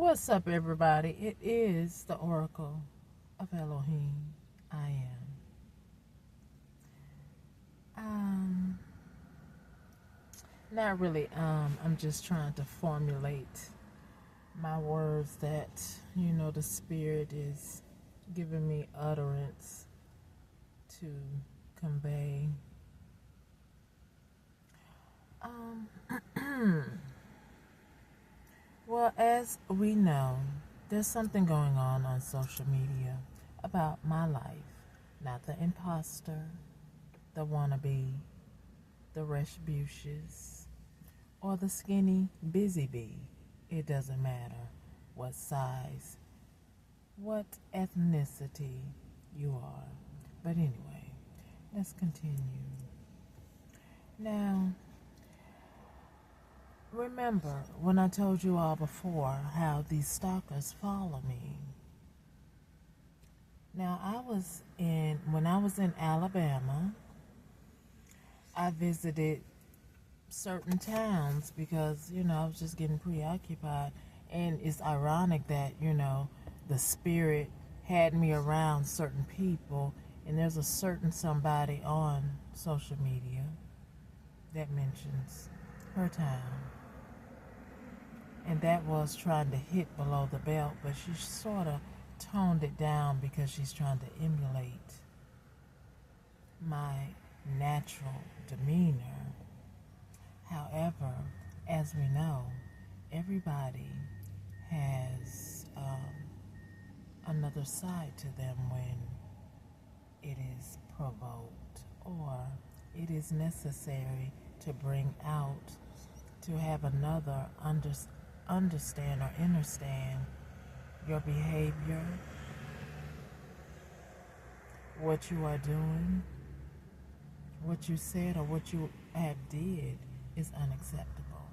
What's up, everybody? It is the Oracle of Elohim. I am. Not really. I'm just trying to formulate my words that, the Spirit is giving me utterance to convey. Well, as we know, there's something going on social media about my life. Not the imposter, the wannabe, the Respucious, or the skinny busy bee. It doesn't matter what size, what ethnicity you are. But anyway, let's continue. Now, remember when I told you all before how these stalkers follow me. Now, when I was in Alabama, I visited certain towns because, I was just getting preoccupied. And it's ironic that, the Spirit had me around certain people, and there's a certain somebody on social media that mentions her town. And that was trying to hit below the belt, but she sort of toned it down because she's trying to emulate my natural demeanor. However, as we know, everybody has another side to them when it is provoked or it is necessary to bring out, to have another understand or understand your behavior, what you are doing, what you said or what you have did is unacceptable.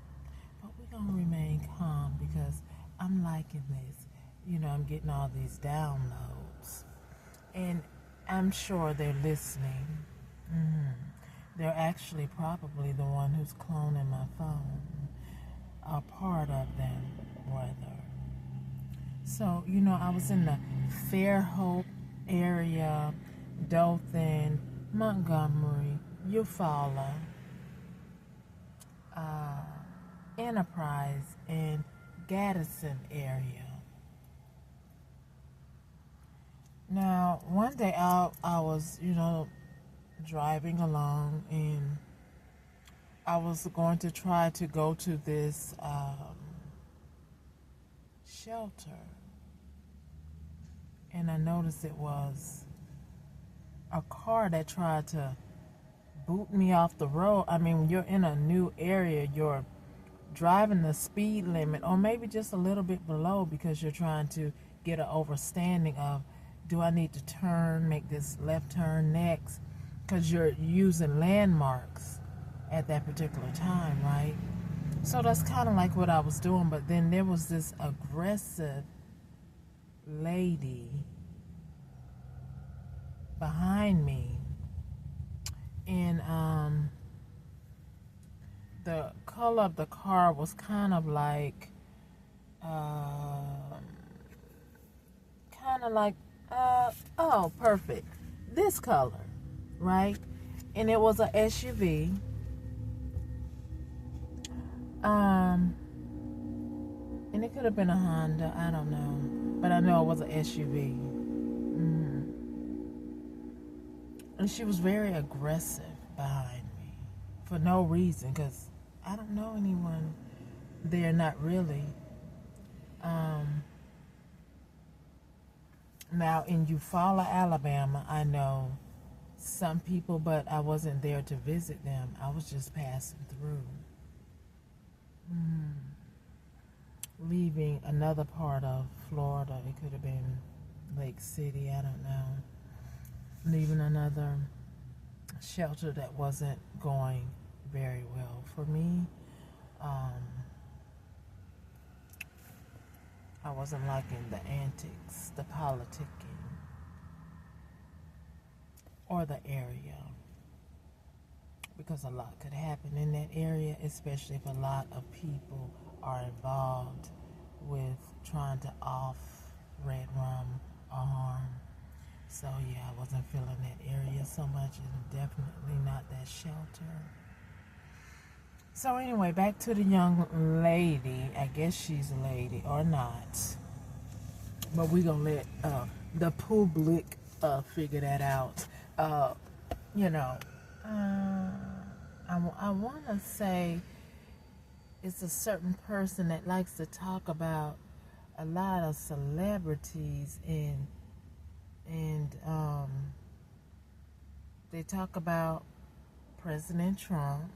But we're going to remain calm because I'm liking this. I'm getting all these downloads. And I'm sure they're listening. They're actually probably the one who's cloning my phone. A part of them, rather. So, I was in the Fairhope area, Dothan, Montgomery, Eufaula, Enterprise, and Gadsden area. Now, one day I was, driving along, and I was going to try to go to this shelter, and I noticed it was a car that tried to boot me off the road. I mean, when you're in a new area, you're driving the speed limit or maybe just a little bit below because you're trying to get an overstanding of, do I need to turn, make this left turn next? Because you're using landmarks at that particular time, right? So that's kind of like what I was doing, but then there was this aggressive lady behind me, and the color of the car was kind of like perfect, this color, right? And it was a SUV. And it could have been a Honda, I don't know, but I know it was an SUV. And she was very aggressive behind me for no reason, because I don't know anyone there, not really. Now in Eufaula, Alabama, I know some people, but I wasn't there to visit them. I was just passing through. Leaving another part of Florida. It could have been Lake City, I don't know. Leaving another shelter that wasn't going very well for me. I wasn't liking the antics, the politicking, or the area, because a lot could happen in that area, especially if a lot of people are involved with trying to off red rum arm. So yeah, I wasn't feeling that area so much, and definitely not that shelter. So anyway, back to the young lady. I guess she's a lady or not, but we gonna let the public figure that out. You know, I want to say it's a certain person that likes to talk about a lot of celebrities, and they talk about President Trump.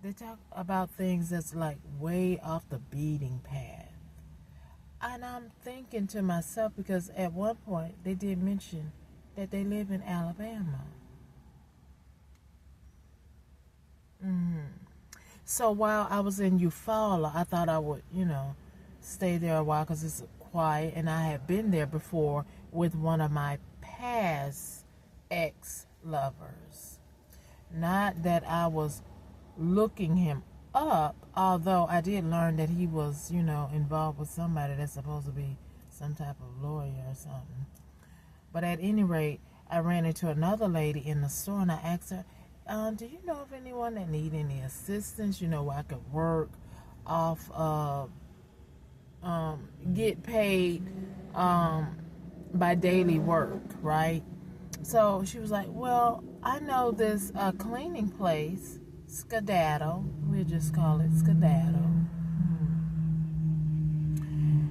They talk about things that's like way off the beating path. And I'm thinking to myself, because at one point they did mention that they live in Alabama. So while I was in Eufaula, I thought I would, stay there a while because it's quiet. And I had been there before with one of my past ex-lovers. Not that I was looking him up, although I did learn that he was, involved with somebody that's supposed to be some type of lawyer or something. But at any rate, I ran into another lady in the store, and I asked her, do you know of anyone that need any assistance, where I could work off, get paid by daily work, right? So she was like, well, I know this cleaning place, Skedaddle. We'll just call it Skedaddle.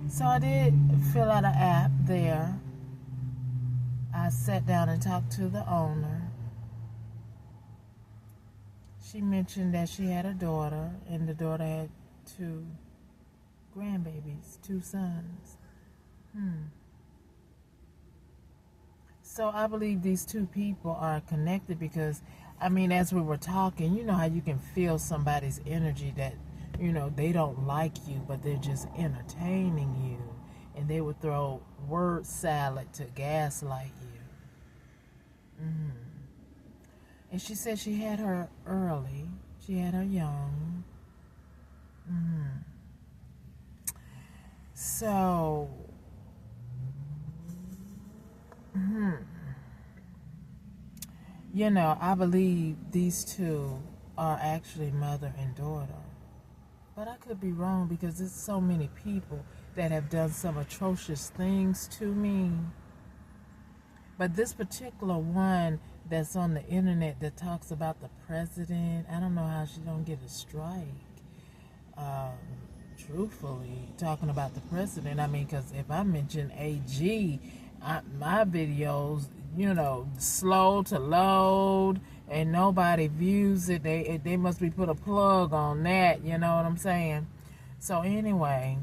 So I did fill out an app there. I sat down and talked to the owner. She mentioned that she had a daughter, and the daughter had 2 grandbabies, 2 sons. So I believe these 2 people are connected because, as we were talking, you know how you can feel somebody's energy that, they don't like you, but they're just entertaining you. And they would throw word salad to gaslight you. And she said she had her early. She had her young. So, I believe these 2 are actually mother and daughter. But I could be wrong because there's so many people that have done some atrocious things to me. But this particular one that's on the internet that talks about the president, I don't know how she don't get a strike. Truthfully, talking about the president, because if I mention AG, my videos, slow to load, and nobody views it. They must be put a plug on that, you know what I'm saying? So anyway,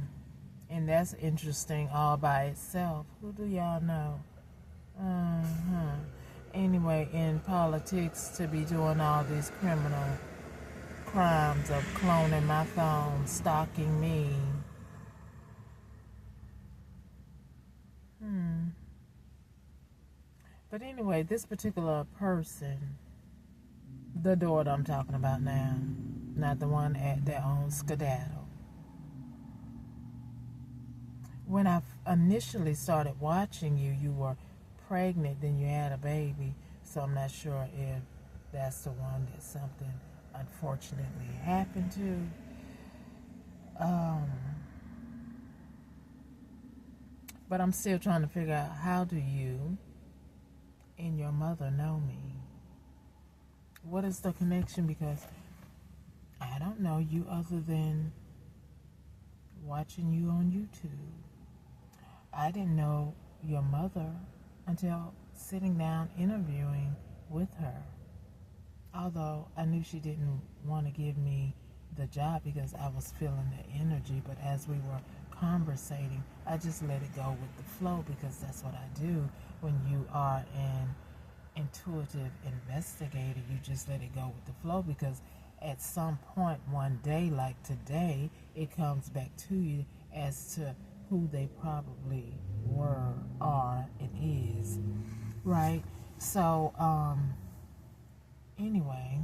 and that's interesting all by itself. Who do y'all know? Anyway, in politics, to be doing all these criminal crimes of cloning my phone, stalking me. But anyway, this particular person, the daughter I'm talking about now, not the one that owns Skedaddle. When I initially started watching you, you were pregnant, then you had a baby. So I'm not sure if that's the one that something unfortunately happened to. But I'm still trying to figure out, how do you and your mother know me? What is the connection? Because I don't know you other than watching you on YouTube. I didn't know your mother until sitting down interviewing with her. Although I knew she didn't want to give me the job because I was feeling the energy, but as we were conversating, I just let it go with the flow, because that's what I do when you are an intuitive investigator. You just let it go with the flow, because at some point one day, like today, it comes back to you as to who they probably were, are, and is, right? So anyway,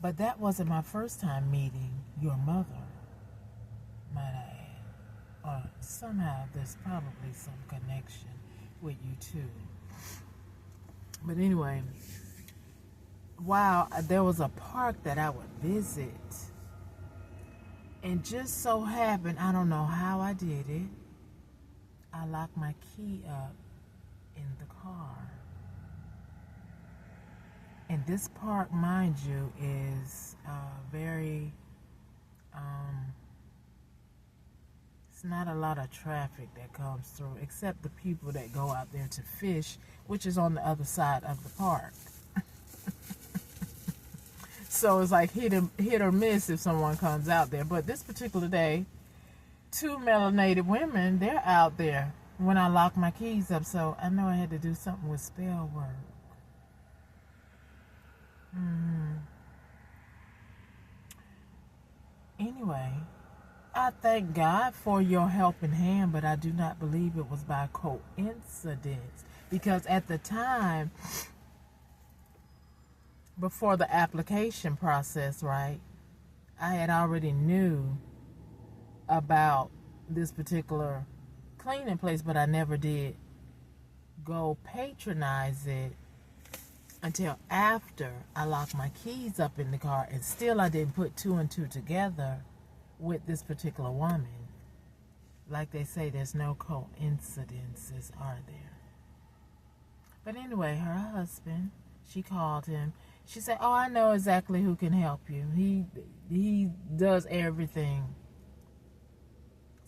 But that wasn't my first time meeting your mother, might I add. Or somehow there's probably some connection with you too. But anyway, while there was a park that I would visit, and just so happened, I don't know how I did it, I locked my key up in the car. And this park, mind you, is very, it's not a lot of traffic that comes through, except the people that go out there to fish, which is on the other side of the park. So it's like hit or miss if someone comes out there. But this particular day, two melanated women, they're out there when I locked my keys up. So I know I had to do something with spell work. Anyway, I thank God for your helping hand, but I do not believe it was by coincidence. Because at the time, before the application process, right, I had already knew about this particular cleaning place, but I never did go patronize it until after I locked my keys up in the car, and still I didn't put two and two together with this particular woman. Like they say, there's no coincidences, are there? But anyway, her husband, she called him. She said, "Oh, I know exactly who can help you. He does everything."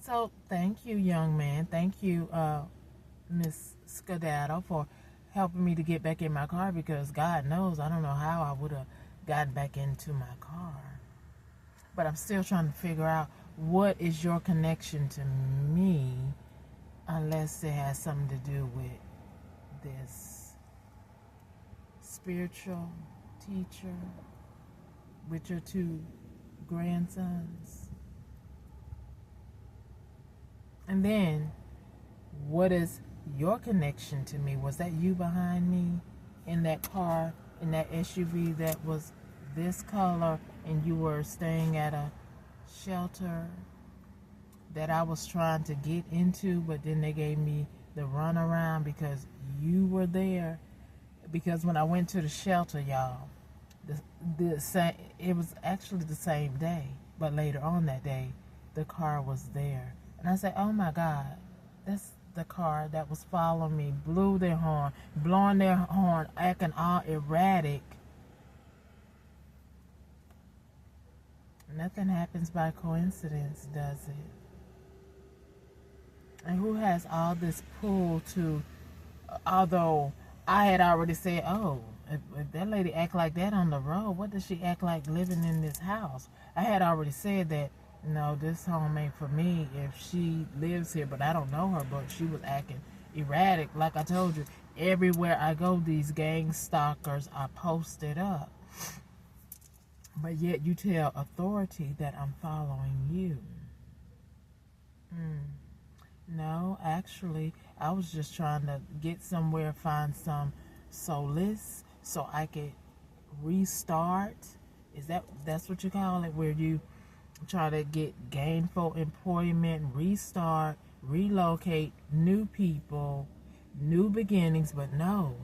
So thank you, young man. Thank you, Miss Skedaddle, for helping me to get back in my car, because God knows I don't know how I would have gotten back into my car. But I'm still trying to figure out what is your connection to me, unless it has something to do with this spiritual teacher with your two grandsons. And then, what is your connection to me? Was that you behind me in that car, in that SUV that was this color, and you were staying at a shelter that I was trying to get into, but then they gave me the runaround because you were there? Because when I went to the shelter, y'all, it was actually the same day, but later on that day, the car was there. And I said, "Oh my God, that's the car that was following me," blowing their horn, acting all erratic. Nothing happens by coincidence, does it? And who has all this pull to, although I had already said, "Oh, if that lady act like that on the road, what does she act like living in this house?" I had already said that, no, this home ain't for me if she lives here, but I don't know her, but she was acting erratic. Like I told you, everywhere I go, these gang stalkers are posted up. But yet you tell authority that I'm following you. No, actually, I was just trying to get somewhere, find some solace so I could restart. That's what you call it, where you try to get gainful employment, restart, relocate, new people, new beginnings? But no,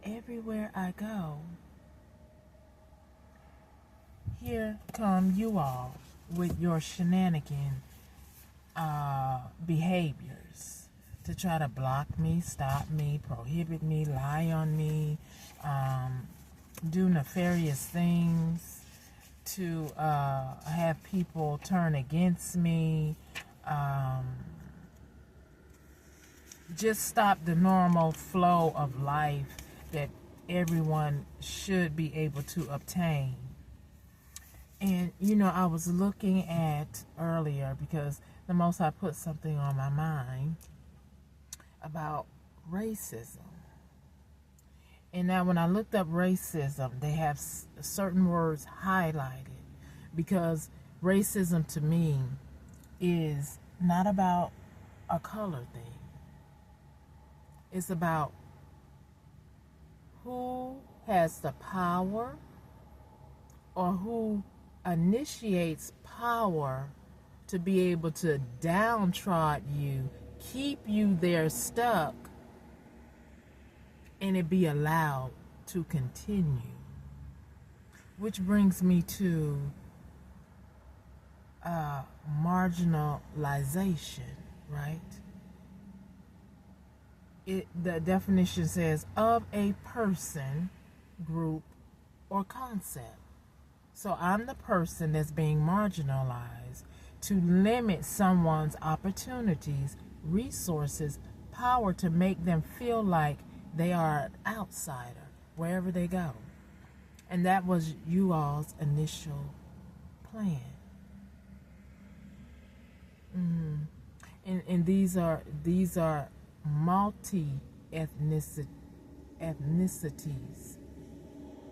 everywhere I go, here come you all with your shenanigan behaviors to try to block me, stop me, prohibit me, lie on me, do nefarious things to have people turn against me, just stop the normal flow of life that everyone should be able to obtain. And, I was looking at earlier, because the Most High put something on my mind about racism. And now when I looked up racism, they have certain words highlighted, because racism to me is not about a color thing. It's about who has the power or who initiates power to be able to downtrod you, keep you there stuck, and it be allowed to continue. Which brings me to marginalization, right? The definition says of a person, group, or concept. So I'm the person that's being marginalized to limit someone's opportunities, resources, power to make them feel like they are an outsider wherever they go. And that was you all's initial plan. And these are multi ethnicities.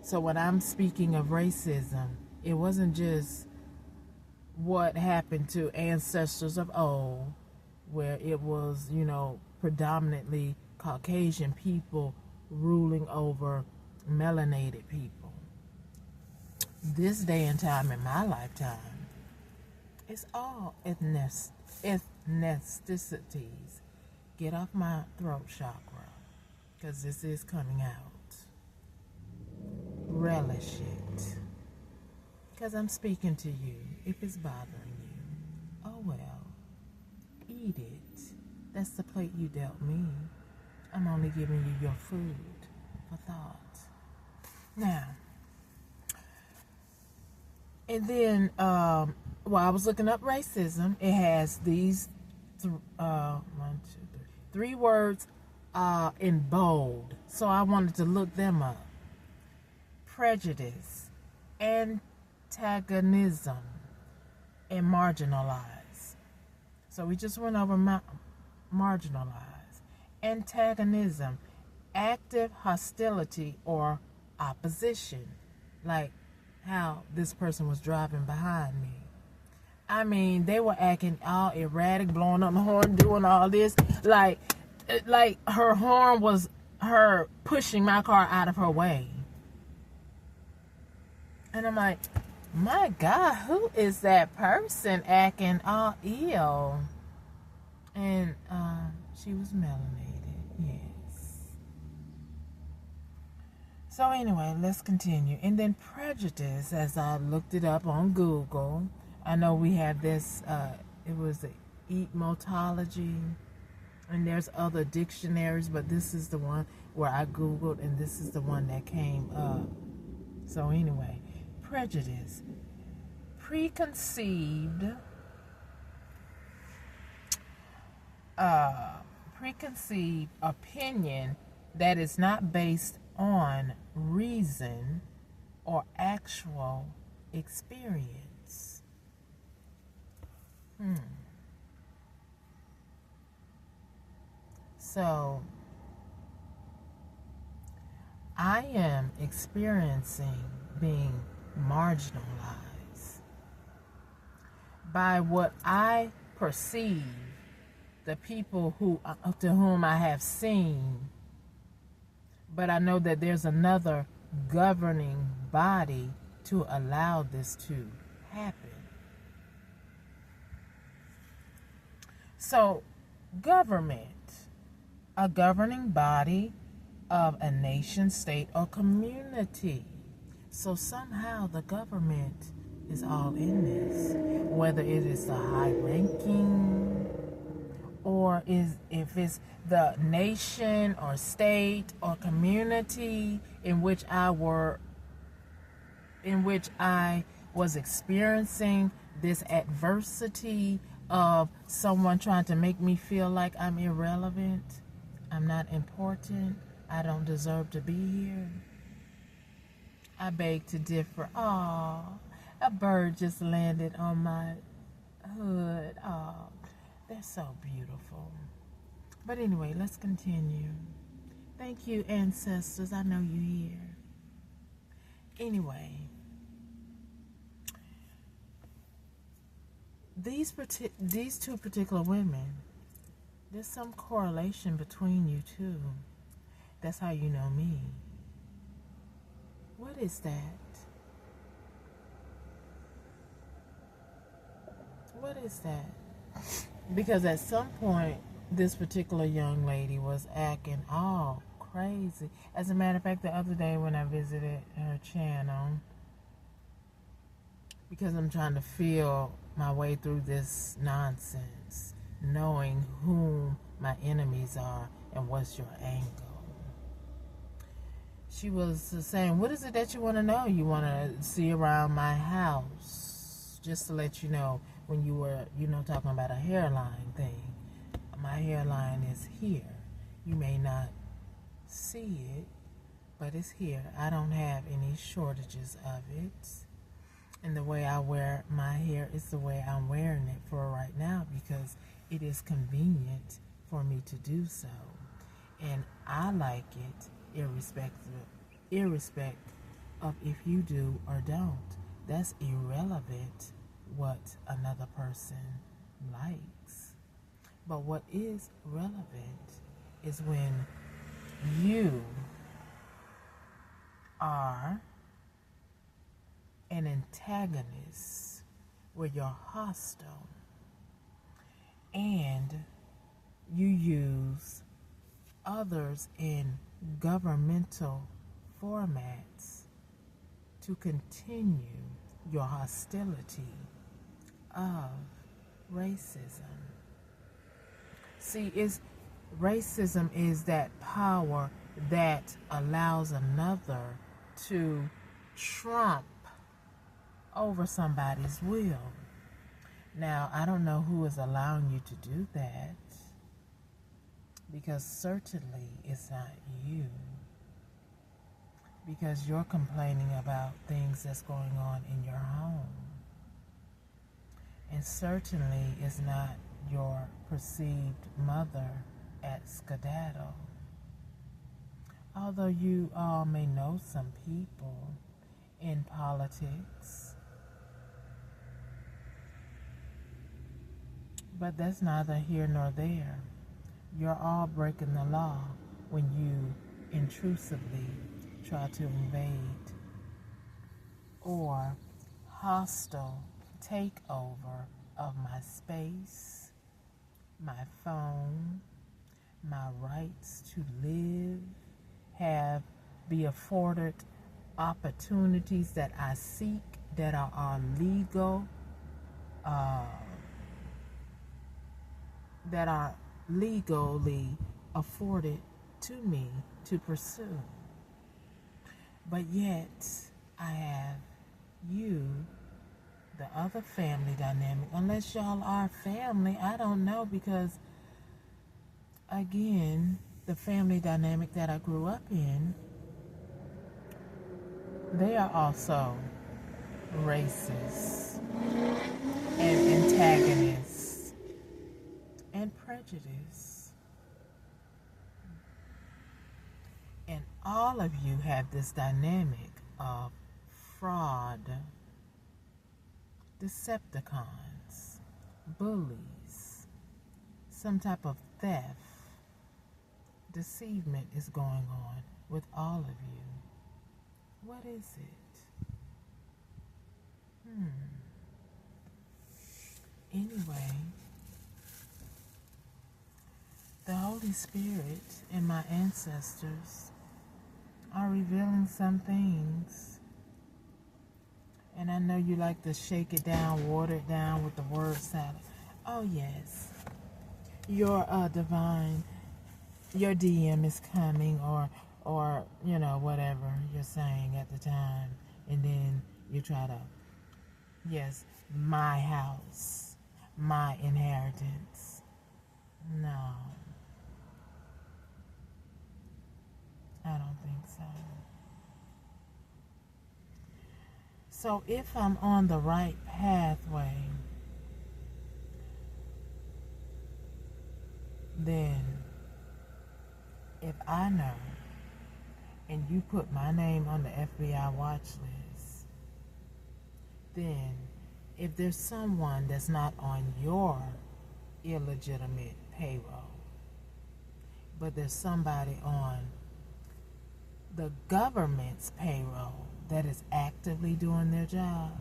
So when I'm speaking of racism, it wasn't just what happened to ancestors of old, where it was, predominantly Caucasian people ruling over melanated people. This day and time in my lifetime, it's all ethnicities. Get off my throat chakra, because this is coming out. Relish it, because I'm speaking to you. If it's bothering you, oh well, eat it. That's the plate you dealt me. I'm only giving you your food for thought. Now, and then while I was looking up racism, it has these three words in bold. So I wanted to look them up. Prejudice, antagonism, and marginalize. So we just went over marginalize. Antagonism, active hostility or opposition, like how this person was driving behind me. I mean, they were acting all erratic, blowing up the horn, doing all this, like her horn was her pushing my car out of her way. And I'm like, my God, who is that person acting all ill? And she was melanated, yes. So anyway, let's continue. And then prejudice, as I looked it up on Google, I know we have this, it was etymology, and there's other dictionaries, but this is the one where I Googled, and this is the one that came up. So anyway, prejudice, preconceived opinion that is not based on reason or actual experience. So I am experiencing being marginalized by what I perceive the people to whom I have seen, but I know that there's another governing body to allow this to happen. So, government, a governing body of a nation, state, or community. So somehow the government is all in this, whether it is the high ranking, or if it's the nation or state or community in which I was experiencing this adversity of someone trying to make me feel like I'm irrelevant, I'm not important, I don't deserve to be here. I beg to differ. Aw, a bird just landed on my hood. Aw, they're so beautiful. But anyway, let's continue. Thank you, ancestors. I know you're here. Anyway, these two particular women, there's some correlation between you two. That's how you know me. What is that? What is that? Because at some point, this particular young lady was acting all crazy. As a matter of fact, the other day when I visited her channel, because I'm trying to feel my way through this nonsense, knowing whom my enemies are and what's your angle. She was saying, what is it that you want to know? You want to see around my house? Just to let you know, when you were, talking about a hairline thing. My hairline is here. You may not see it, but it's here. I don't have any shortages of it. And the way I wear my hair is the way I'm wearing it for right now, because it is convenient for me to do so. And I like it irrespective of if you do or don't. That's irrelevant what another person likes. But what is relevant is when you are an antagonist, where you're hostile, and you use others in governmental formats to continue your hostility of racism. See, racism is that power that allows another to trump over somebody's will. Now, I don't know who is allowing you to do that, because certainly it's not you, because you're complaining about things that's going on in your home, and certainly it's not your perceived mother at Skedaddle. Although you all may know some people in politics, but that's neither here nor there. You're all breaking the law when you intrusively try to invade or hostile takeover of my space, my phone, my rights to live, be afforded opportunities that I seek that are legal, that are legally afforded to me to pursue. But yet, I have you, the other family dynamic. Unless y'all are family, I don't know, because, again, the family dynamic that I grew up in, they are also racist and antagonists and prejudice. And all of you have this dynamic of fraud, Decepticons, bullies, some type of theft, deceivement is going on with all of you. What is it? Anyway, the Holy Spirit and my ancestors are revealing some things. And I know you like to shake it down, water it down with the word salad. Oh, yes. Your divine, your DM is coming, or whatever you're saying at the time. And then you try to, yes, my house, my inheritance. No. I don't think so. So if I'm on the right pathway, then if I know and you put my name on the FBI watch list, then if there's someone that's not on your illegitimate payroll, but there's somebody on the government's payroll that is actively doing their job,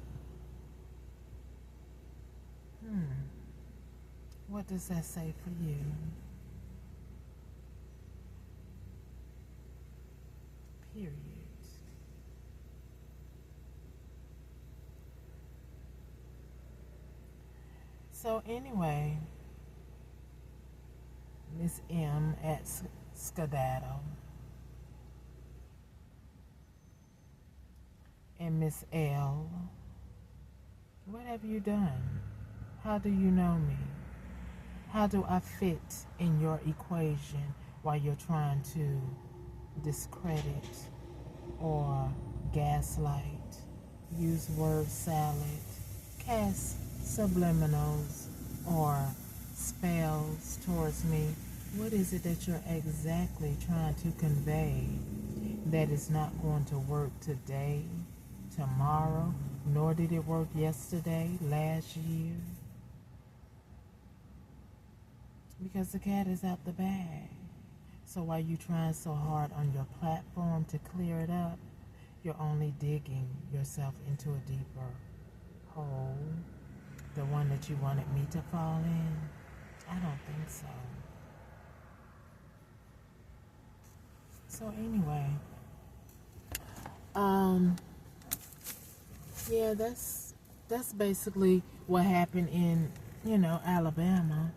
What does that say for you? Period. So anyway, Miss M at Skedaddle and Miss L, what have you done? How do you know me? How do I fit in your equation while you're trying to discredit or gaslight, use word salad, cast subliminals or spells towards me? What is it that you're exactly trying to convey that is not going to work today, tomorrow, nor did it work yesterday, last year? Because the cat is out the bag. So while you're trying so hard on your platform to clear it up, you're only digging yourself into a deeper hole. The one that you wanted me to fall in? I don't think so. So anyway, yeah, that's basically what happened in, Alabama.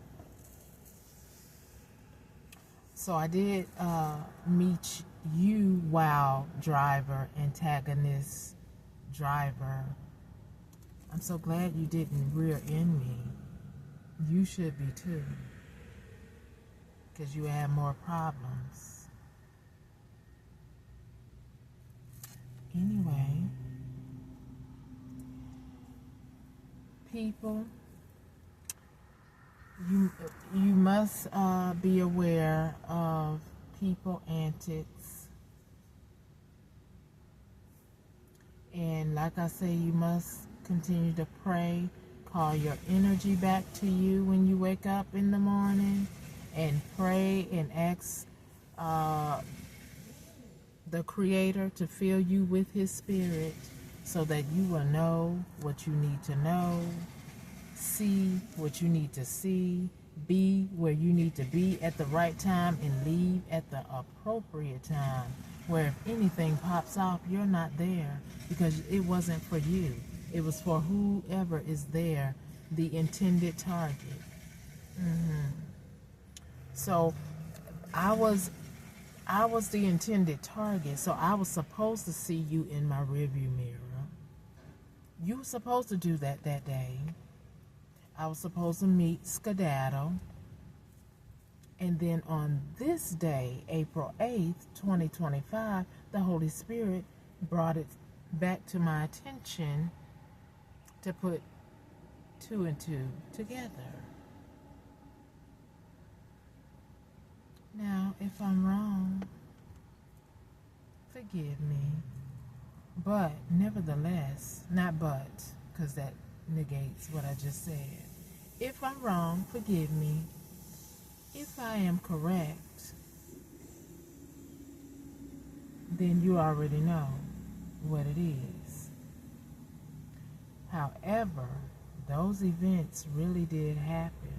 So I did meet you, wow, driver, antagonist, driver. I'm so glad you didn't rear end me. You should be too, because you have more problems. Anyway, people, you must be aware of people antics, and like I say, you must continue to pray, call your energy back to you when you wake up in the morning, and pray and ask the Creator to fill you with His Spirit so that you will know what you need to know, see what you need to see, be where you need to be at the right time, and leave at the appropriate time, where if anything pops off, you're not there because it wasn't for you. It was for whoever is there, the intended target. So I was the intended target, so I was supposed to see you in my rearview mirror. You were supposed to do that day. I was supposed to meet Skedaddle. And then on this day, April 8th, 2025, the Holy Spirit brought it back to my attention to put two and two together. Now, if I'm wrong, forgive me. But nevertheless, not but, because that negates what I just said. If I'm wrong, forgive me. If I am correct, then you already know what it is. However, those events really did happen.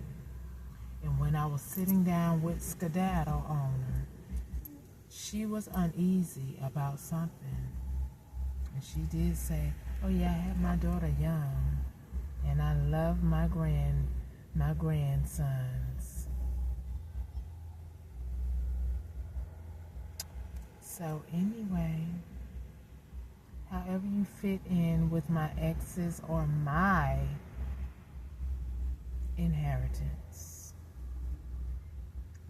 And when I was sitting down with Skedaddle owner, she was uneasy about something. And she did say, oh yeah, I had my daughter young, and I love my grandsons. So anyway, however you fit in with my exes or my inheritance,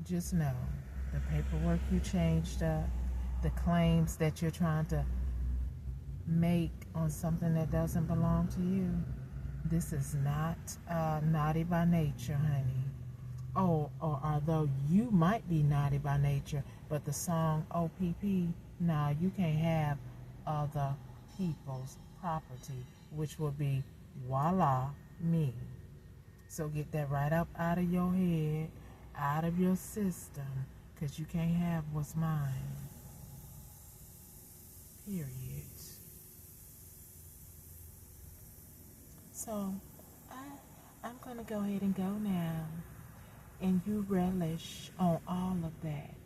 just know the paperwork you changed up, the claims that you're trying to make on something that doesn't belong to you, this is not naughty by nature, honey. Oh, or although you might be naughty by nature, but the song OPP, nah, you can't have other people's property, which will be voila, me. So get that right up out of your head, out of your system, because you can't have what's mine. Period. So, I'm going to go ahead and go now. relish on all of that.